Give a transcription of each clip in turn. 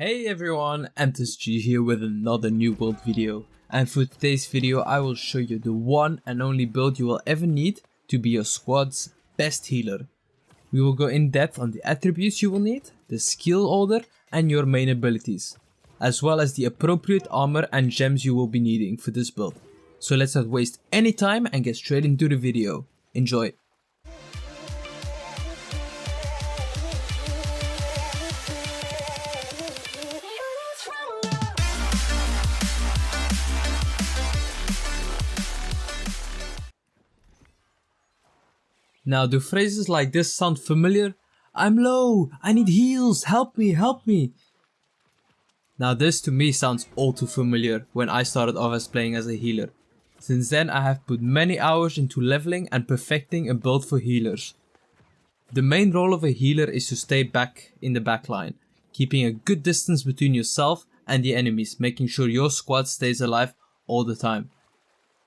Hey everyone, MTSG here with another new build video, and for today's video I will show you the one and only build you will ever need to be your squad's best healer. We will go in depth on the attributes you will need, the skill order and your main abilities, as well as the appropriate armor and gems you will be needing for this build. So let's not waste any time and get straight into the video. Enjoy! Now, do phrases like this sound familiar? I'm low, I need heals, help me, help me. Now this to me sounds all too familiar when I started off as playing as a healer. Since then I have put many hours into leveling and perfecting a build for healers. The main role of a healer is to stay back in the backline, keeping a good distance between yourself and the enemies, making sure your squad stays alive all the time.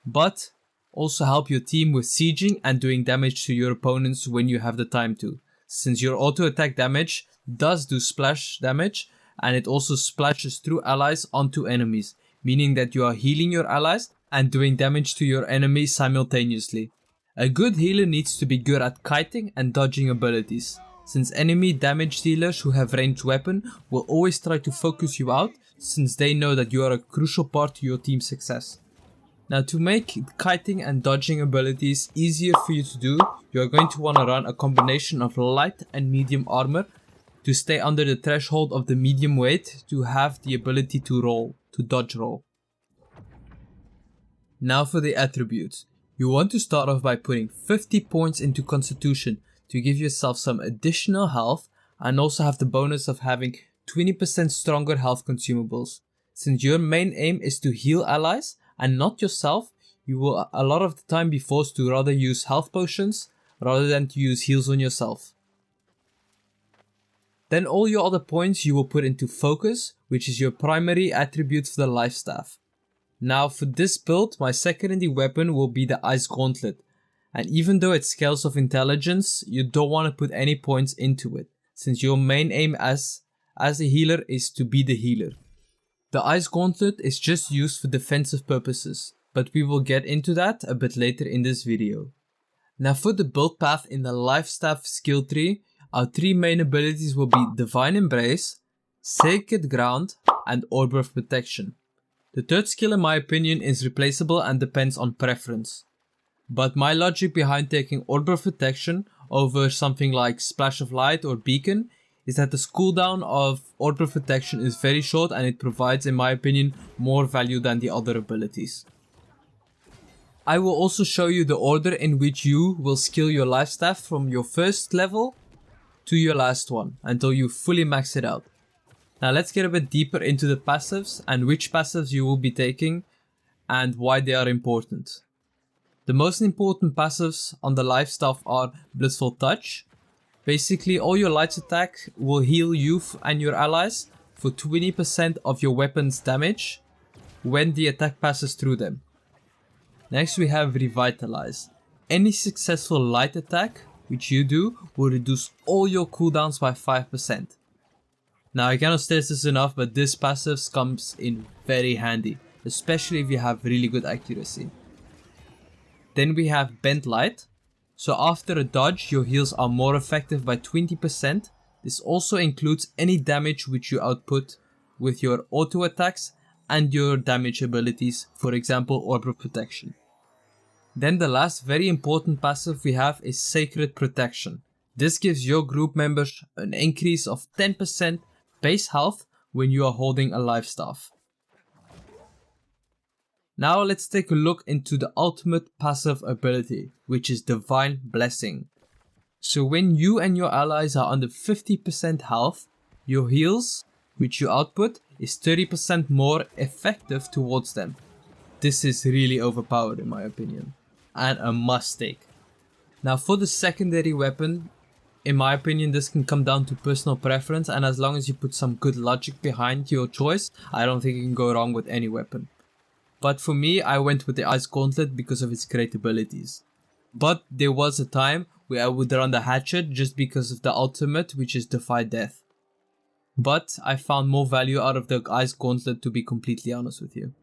But also help your team with sieging and doing damage to your opponents when you have the time to, since your auto attack damage does do splash damage and it also splashes through allies onto enemies, meaning that you are healing your allies and doing damage to your enemies simultaneously. A good healer needs to be good at kiting and dodging abilities, since enemy damage dealers who have ranged weapon will always try to focus you out, since they know that you are a crucial part to your team's success. Now, to make kiting and dodging abilities easier for you to do, you are going to want to run a combination of light and medium armor to stay under the threshold of the medium weight to have the ability to dodge roll. Now for the attributes. You want to start off by putting 50 points into Constitution to give yourself some additional health and also have the bonus of having 20% stronger health consumables. Since your main aim is to heal allies and not yourself, you will a lot of the time be forced to rather use health potions rather than to use heals on yourself. Then all your other points you will put into Focus, which is your primary attribute for the Life Staff. Now for this build, my secondary weapon will be the Ice Gauntlet, and even though it scales of intelligence, you don't want to put any points into it, since your main aim as a healer is to be the healer. The Ice Gauntlet is just used for defensive purposes, but we will get into that a bit later in this video. Now for the build path in the Life Staff skill tree, our three main abilities will be Divine Embrace, Sacred Ground and Orb of Protection. The third skill in my opinion is replaceable and depends on preference. But my logic behind taking Orb of Protection over something like Splash of Light or Beacon is that the cooldown of Orb of Protection is very short and it provides, in my opinion, more value than the other abilities. I will also show you the order in which you will skill your Life Staff from your first level to your last one until you fully max it out. Now let's get a bit deeper into the passives and which passives you will be taking and why they are important. The most important passives on the Life Staff are Blissful Touch. Basically, all your lights attack will heal you and your allies for 20% of your weapon's damage when the attack passes through them. Next we have Revitalize. Any successful light attack which you do will reduce all your cooldowns by 5%. Now I cannot stress this enough, but this passive comes in very handy, especially if you have really good accuracy. Then we have Bent Light. So after a dodge, your heals are more effective by 20%. This also includes any damage which you output with your auto attacks and your damage abilities, for example Orb of Protection. Then the last very important passive we have is Sacred Protection. This gives your group members an increase of 10% base health when you are holding a Life Staff. Now let's take a look into the ultimate passive ability, which is Divine Blessing. So when you and your allies are under 50% health, your heals, which you output, is 30% more effective towards them. This is really overpowered in my opinion, and a must take. Now for the secondary weapon, in my opinion this can come down to personal preference, and as long as you put some good logic behind your choice, I don't think you can go wrong with any weapon. But for me, I went with the Ice Gauntlet because of its great abilities. But there was a time where I would run the Hatchet just because of the ultimate, which is Defy Death. but I found more value out of the Ice Gauntlet, to be completely honest with you.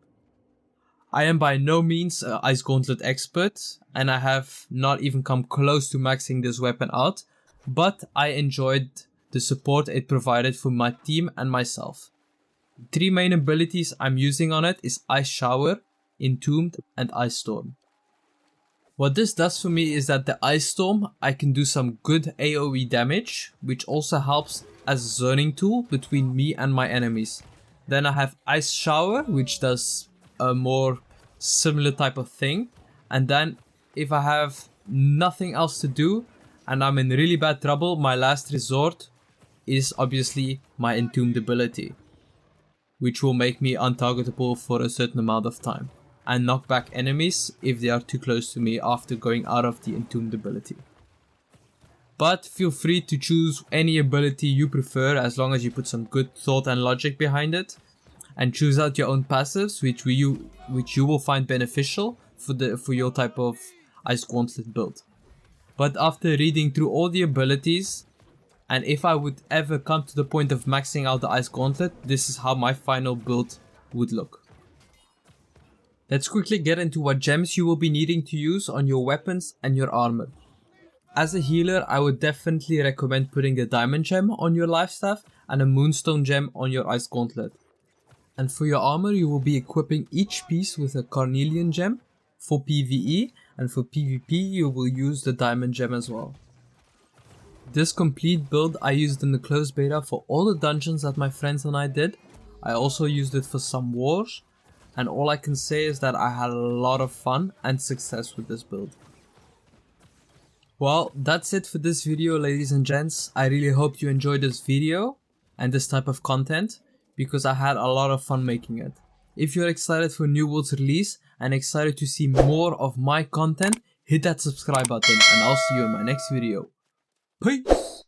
I am by no means an Ice Gauntlet expert, and I have not even come close to maxing this weapon out, but I enjoyed the support it provided for my team and myself. 3 main abilities I'm using on it is Ice Shower, Entombed, and Ice Storm. What this does for me is that the Ice Storm, I can do some good AoE damage, which also helps as a zoning tool between me and my enemies. Then I have Ice Shower, which does a more similar type of thing. And then if I have nothing else to do and I'm in really bad trouble, my last resort is obviously my Entombed ability, which will make me untargetable for a certain amount of time and knock back enemies if they are too close to me after going out of the Entombed ability. But feel free to choose any ability you prefer as long as you put some good thought and logic behind it, and choose out your own passives which you will find beneficial for your type of Ice Gauntlet build. But after reading through all the abilities, and if I would ever come to the point of maxing out the Ice Gauntlet, this is how my final build would look. Let's quickly get into what gems you will be needing to use on your weapons and your armor. As a healer, I would definitely recommend putting a Diamond Gem on your Life Staff and a Moonstone Gem on your Ice Gauntlet. And for your armor, you will be equipping each piece with a Carnelian Gem for PVE, and for PvP you will use the Diamond Gem as well. This complete build I used in the closed beta for all the dungeons that my friends and I did. I also used it for some wars, and all I can say is that I had a lot of fun and success with this build. Well, that's it for this video, ladies and gents. I really hope you enjoyed this video and this type of content, because I had a lot of fun making it. If you're excited for New World's release and excited to see more of my content, hit that subscribe button and I'll see you in my next video. Peace!